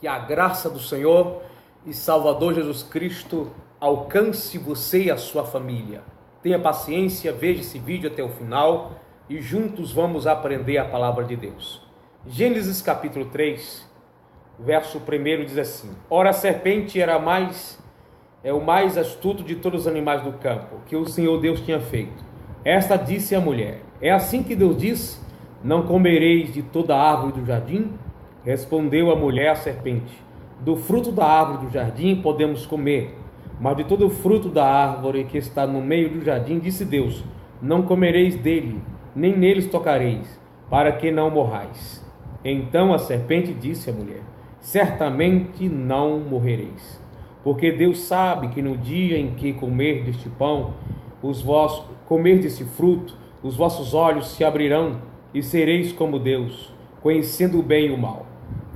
Que a graça do Senhor e Salvador Jesus Cristo alcance você e a sua família. Tenha paciência, veja esse vídeo até o final e juntos vamos aprender a palavra de Deus. Gênesis capítulo 3, verso 1 diz assim: Ora, a serpente era o mais astuto de todos os animais do campo que o Senhor Deus tinha feito. Esta disse à mulher: É assim que Deus disse: Não comereis de toda a árvore do jardim? Respondeu a mulher à serpente: Do fruto da árvore do jardim podemos comer, mas de todo o fruto da árvore que está no meio do jardim, disse Deus: Não comereis dele, nem neles tocareis, para que não morrais. Então a serpente disse à mulher: Certamente não morrereis, porque Deus sabe que no dia em que comer deste pão, comer desse fruto, os vossos olhos se abrirão e sereis como Deus, conhecendo o bem e o mal.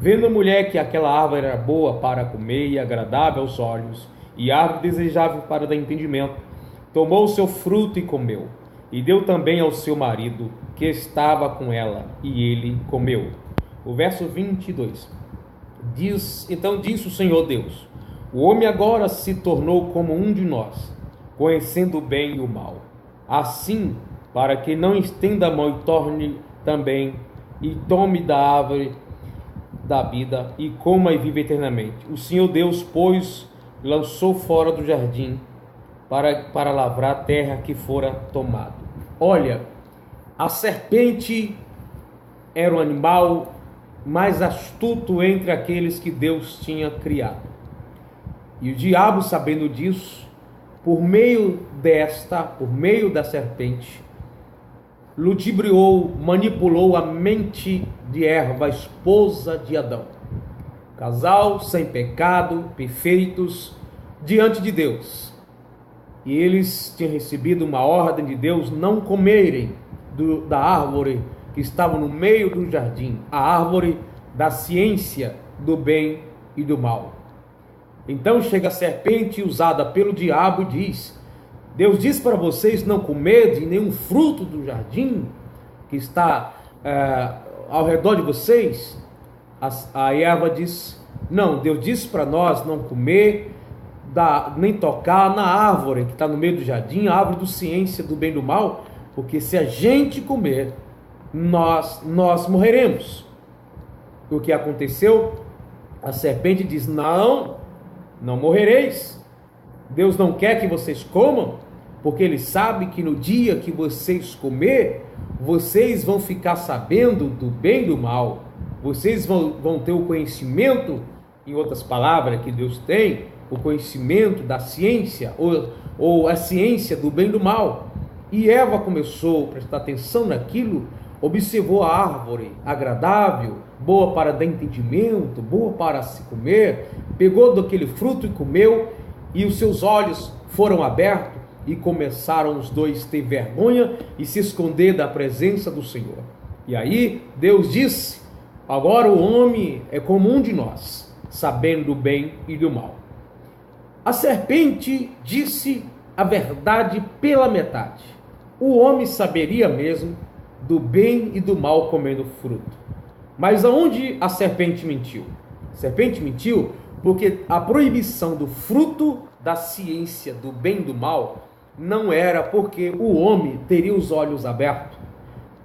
Vendo a mulher que aquela árvore era boa para comer e agradável aos olhos, e árvore desejável para dar entendimento, tomou o seu fruto e comeu, e deu também ao seu marido, que estava com ela, e ele comeu. O verso 22 diz: Então disse o Senhor Deus: O homem agora se tornou como um de nós, conhecendo o bem e o mal. Assim, para que não estenda a mão e torne também, e tome da árvore da vida, e coma e viva eternamente. O Senhor Deus, pois, lançou fora do jardim para lavrar a terra que fora tomado. Olha, a serpente era o animal mais astuto entre aqueles que Deus tinha criado. E o diabo, sabendo disso, por meio da serpente, ludibriou, manipulou a mente de Eva, a esposa de Adão. Casal sem pecado, perfeitos diante de Deus. E eles tinham recebido uma ordem de Deus não comerem da árvore que estava no meio do jardim, a árvore da ciência do bem e do mal. Então chega a serpente usada pelo diabo e diz: Deus diz para vocês não comerem nenhum fruto do jardim que está ao redor de vocês. A Eva diz: Não, Deus disse para nós não comer, nem tocar na árvore que está no meio do jardim, a árvore da ciência do bem e do mal, porque se a gente comer, nós morreremos. O que aconteceu? A serpente diz: Não morrereis. Deus não quer que vocês comam, porque Ele sabe que no dia que vocês comer, vocês vão ficar sabendo do bem e do mal. Vocês vão ter o conhecimento, em outras palavras, que Deus tem, o conhecimento da ciência, ou a ciência do bem e do mal. E Eva começou a prestar atenção naquilo, observou a árvore agradável, boa para dar entendimento, boa para se comer, pegou daquele fruto e comeu, e os seus olhos foram abertos, e começaram os dois a ter vergonha e se esconder da presença do Senhor. E aí Deus disse: Agora o homem é como um de nós, sabendo do bem e do mal. A serpente disse a verdade pela metade. O homem saberia mesmo do bem e do mal comendo fruto. Mas aonde a serpente mentiu? A serpente mentiu porque a proibição do fruto da ciência do bem e do mal não era porque o homem teria os olhos abertos.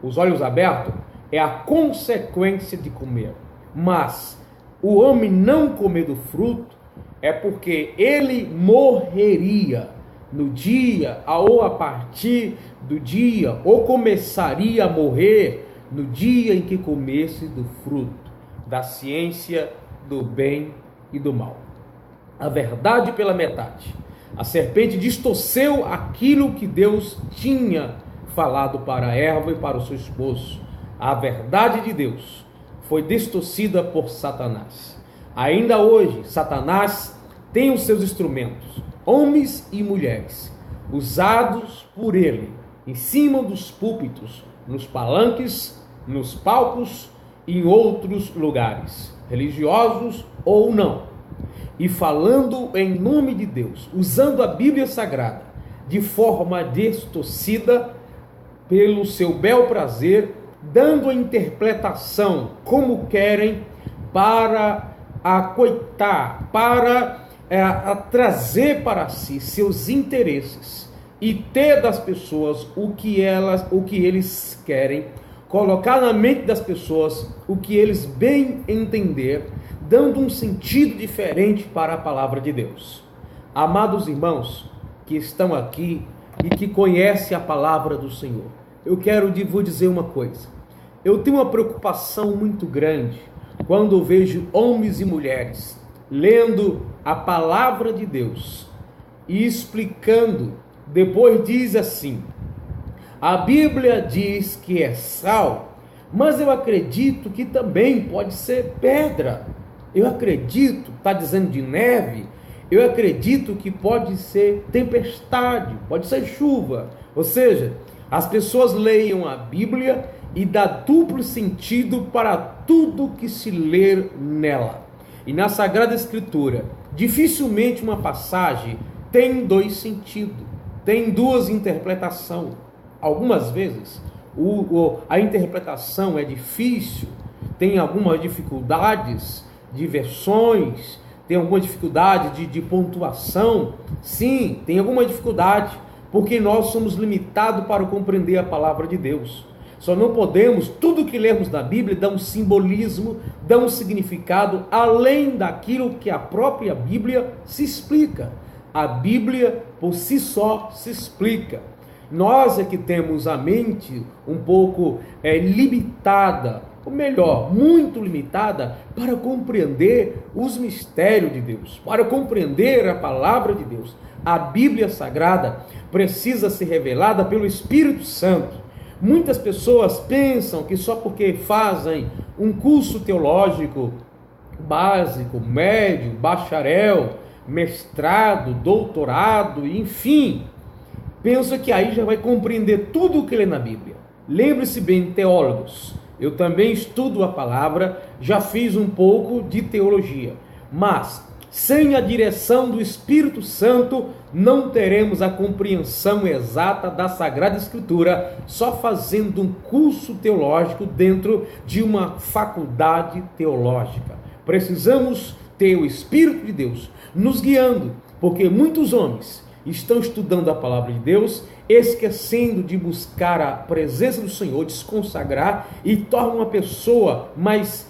Os olhos abertos é a consequência de comer. Mas o homem não comer do fruto é porque ele morreria no dia, ou a partir do dia, ou começaria a morrer no dia em que comesse do fruto da ciência do bem e do mal. A verdade pela metade. A serpente distorceu aquilo que Deus tinha falado para Eva e para o seu esposo. A verdade de Deus foi distorcida por Satanás. Ainda hoje, Satanás tem os seus instrumentos, homens e mulheres, usados por ele, em cima dos púlpitos, nos palanques, nos palcos e em outros lugares, religiosos ou não. E falando em nome de Deus, usando a Bíblia Sagrada de forma distorcida pelo seu bel prazer, dando a interpretação como querem para a coitar, para a trazer para si seus interesses e ter das pessoas o que eles querem, colocar na mente das pessoas o que eles bem entender, dando um sentido diferente para a palavra de Deus. Amados irmãos que estão aqui e que conhecem a palavra do Senhor, eu quero vos dizer uma coisa. Eu tenho uma preocupação muito grande quando eu vejo homens e mulheres lendo a palavra de Deus e explicando. Depois diz assim: a Bíblia diz que é sal, mas eu acredito que também pode ser pedra. Eu acredito, está dizendo de neve, eu acredito que pode ser tempestade, pode ser chuva. Ou seja, as pessoas leiam a Bíblia e dá duplo sentido para tudo que se ler nela. E na Sagrada Escritura, dificilmente uma passagem tem dois sentidos, tem duas interpretações. Algumas vezes a interpretação é difícil, tem algumas dificuldades de versões, tem alguma dificuldade de pontuação. Sim, tem alguma dificuldade, porque nós somos limitados para compreender a palavra de Deus. Só não podemos, tudo que lemos na Bíblia dá um simbolismo, dá um significado além daquilo que a própria Bíblia se explica. A Bíblia por si só se explica. Nós é que temos a mente um pouco limitada, ou melhor, muito limitada, para compreender os mistérios de Deus, para compreender a palavra de Deus. A Bíblia Sagrada precisa ser revelada pelo Espírito Santo. Muitas pessoas pensam que só porque fazem um curso teológico básico, médio, bacharel, mestrado, doutorado, enfim, pensa que aí já vai compreender tudo o que lê na Bíblia. Lembre-se bem, teólogos, eu também estudo a palavra, já fiz um pouco de teologia, mas sem a direção do Espírito Santo não teremos a compreensão exata da Sagrada Escritura, só fazendo um curso teológico dentro de uma faculdade teológica. Precisamos ter o Espírito de Deus nos guiando, porque muitos homens estão estudando a palavra de Deus, esquecendo de buscar a presença do Senhor, de se consagrar, e torna uma pessoa mais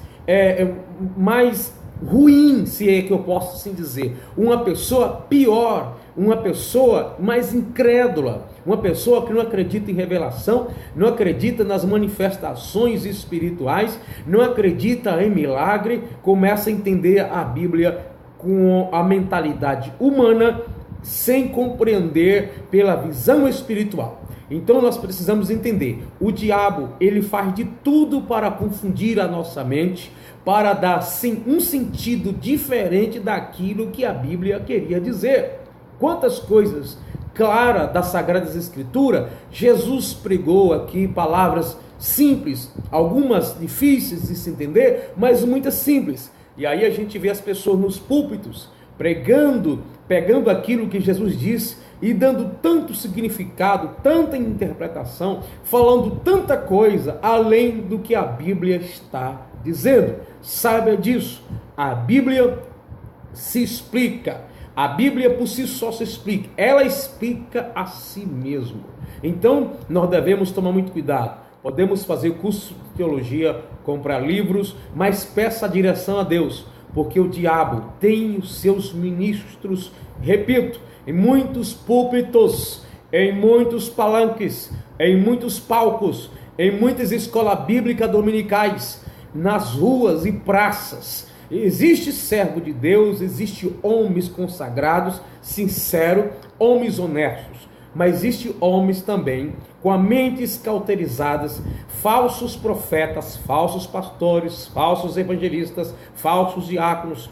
ruim, se é que eu posso assim dizer, uma pessoa pior, uma pessoa mais incrédula, uma pessoa que não acredita em revelação, não acredita nas manifestações espirituais, não acredita em milagre, começa a entender a Bíblia com a mentalidade humana, sem compreender pela visão espiritual. Então nós precisamos entender, o diabo, ele faz de tudo para confundir a nossa mente, para dar sim um sentido diferente daquilo que a Bíblia queria dizer. Quantas coisas claras das Sagradas Escrituras, Jesus pregou aqui palavras simples, algumas difíceis de se entender, mas muitas simples. E aí a gente vê as pessoas nos púlpitos pregando, pegando aquilo que Jesus disse e dando tanto significado, tanta interpretação, falando tanta coisa além do que a Bíblia está dizendo. Saiba disso, a Bíblia se explica, a Bíblia por si só se explica, ela explica a si mesma. Então nós devemos tomar muito cuidado. Podemos fazer curso de teologia, comprar livros, mas peça a direção a Deus, porque o diabo tem os seus ministros, repito, em muitos púlpitos, em muitos palanques, em muitos palcos, em muitas escolas bíblicas dominicais, nas ruas e praças. Existe servo de Deus, existe homens consagrados, sinceros, homens honestos, mas existe homens também com a mentes cauterizadas, falsos profetas, falsos pastores, falsos evangelistas, falsos diáconos,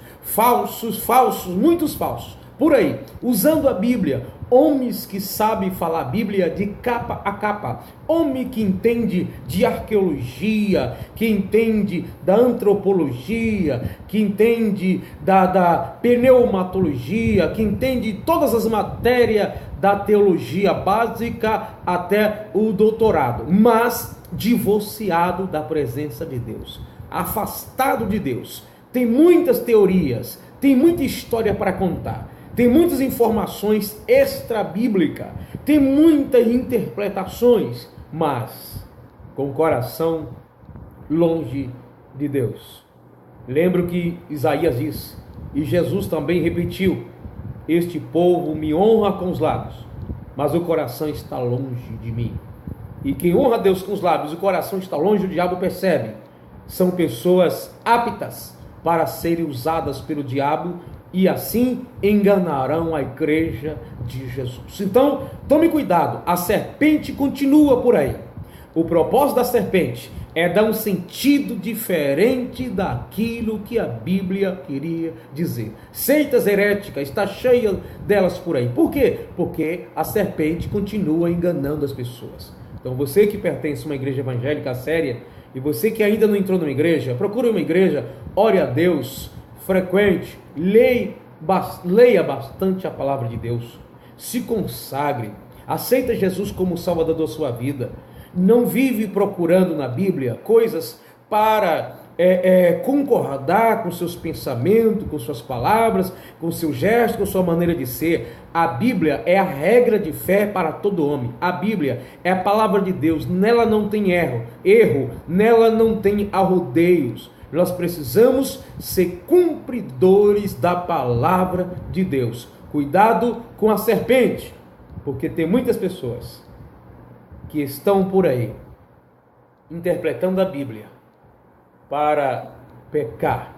muitos falsos, por aí, usando a Bíblia, homens que sabem falar a Bíblia de capa a capa, homem que entende de arqueologia, que entende da antropologia, que entende da pneumatologia, que entende todas as matérias da teologia básica até o doutorado, mas divorciado da presença de Deus, afastado de Deus, tem muitas teorias, tem muita história para contar, tem muitas informações extra-bíblicas, tem muitas interpretações, mas com o coração longe de Deus. Lembro que Isaías disse, e Jesus também repetiu, este povo me honra com os lábios, mas o coração está longe de mim. E quem honra Deus com os lábios, o coração está longe, o diabo percebe. São pessoas aptas para serem usadas pelo diabo e assim enganarão a igreja de Jesus. Então, tome cuidado, a serpente continua por aí. O propósito da serpente é dar um sentido diferente daquilo que a Bíblia queria dizer. Seitas heréticas, está cheia delas por aí. Por quê? Porque a serpente continua enganando as pessoas. Então você que pertence a uma igreja evangélica séria, e você que ainda não entrou numa igreja, procure uma igreja, ore a Deus, frequente, leia bastante a palavra de Deus, se consagre, aceita Jesus como Salvador da sua vida. Não vive procurando na Bíblia coisas para concordar com seus pensamentos, com suas palavras, com seus gestos, com sua maneira de ser. A Bíblia é a regra de fé para todo homem. A Bíblia é a palavra de Deus, nela não tem erro, nela não tem arrodeios. Nós precisamos ser cumpridores da palavra de Deus. Cuidado com a serpente, porque tem muitas pessoas que estão por aí interpretando a Bíblia para pecar.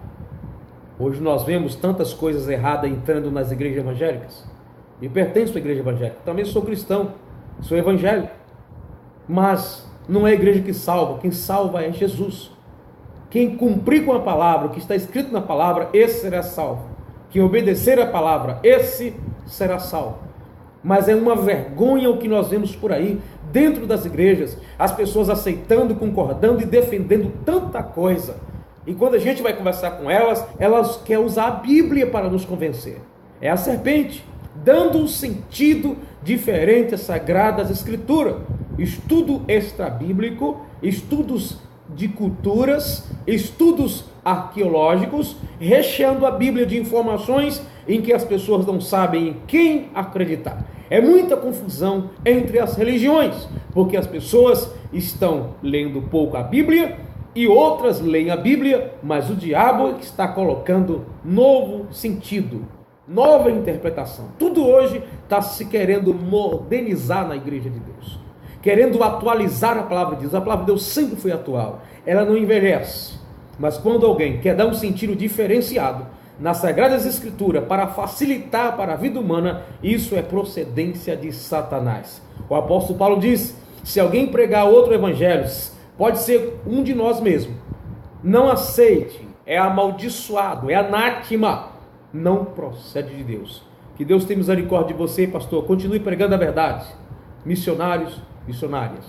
Hoje nós vemos tantas coisas erradas entrando nas igrejas evangélicas. Eu pertenço à igreja evangélica, também sou cristão, sou evangélico, mas não é a igreja que salva, quem salva é Jesus. Quem cumprir com a palavra, o que está escrito na palavra, esse será salvo. Quem obedecer a palavra, esse será salvo. Mas é uma vergonha o que nós vemos por aí, dentro das igrejas, as pessoas aceitando, concordando e defendendo tanta coisa. E quando a gente vai conversar com elas, elas querem usar a Bíblia para nos convencer. É a serpente, dando um sentido diferente às Sagradas Escrituras. Estudo extra-bíblico, estudos de culturas, estudos arqueológicos, recheando a Bíblia de informações em que as pessoas não sabem em quem acreditar. É muita confusão entre as religiões, porque as pessoas estão lendo pouco a Bíblia e outras leem a Bíblia, mas o diabo está colocando novo sentido, nova interpretação. Tudo hoje está se querendo modernizar na igreja de Deus, querendo atualizar a palavra de Deus. A palavra de Deus sempre foi atual, ela não envelhece. Mas quando alguém quer dar um sentido diferenciado nas Sagradas Escrituras para facilitar para a vida humana, isso é procedência de Satanás. O apóstolo Paulo diz, se alguém pregar outro evangelho, pode ser um de nós mesmos, não aceite, é amaldiçoado, é anátema, não procede de Deus. Que Deus tenha misericórdia de você, pastor, continue pregando a verdade. Missionários, missionárias,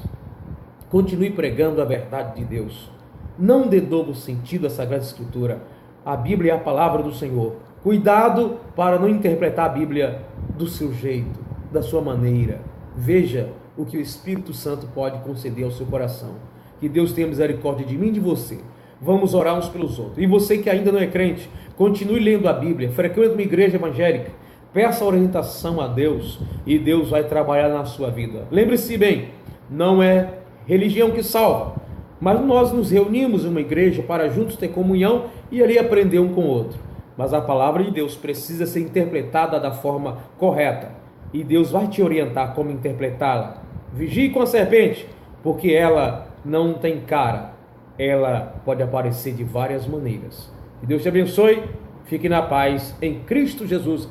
continue pregando a verdade de Deus. Não dê novo sentido à Sagrada Escritura. A Bíblia é a palavra do Senhor. Cuidado para não interpretar a Bíblia do seu jeito, da sua maneira. Veja o que o Espírito Santo pode conceder ao seu coração. Que Deus tenha misericórdia de mim e de você. Vamos orar uns pelos outros. E você que ainda não é crente, continue lendo a Bíblia, frequente uma igreja evangélica, peça orientação a Deus e Deus vai trabalhar na sua vida. Lembre-se bem, não é religião que salva, mas nós nos reunimos em uma igreja para juntos ter comunhão e ali aprender um com o outro. Mas a palavra de Deus precisa ser interpretada da forma correta e Deus vai te orientar como interpretá-la. Vigie com a serpente, porque ela não tem cara, ela pode aparecer de várias maneiras. Que Deus te abençoe, fique na paz em Cristo Jesus.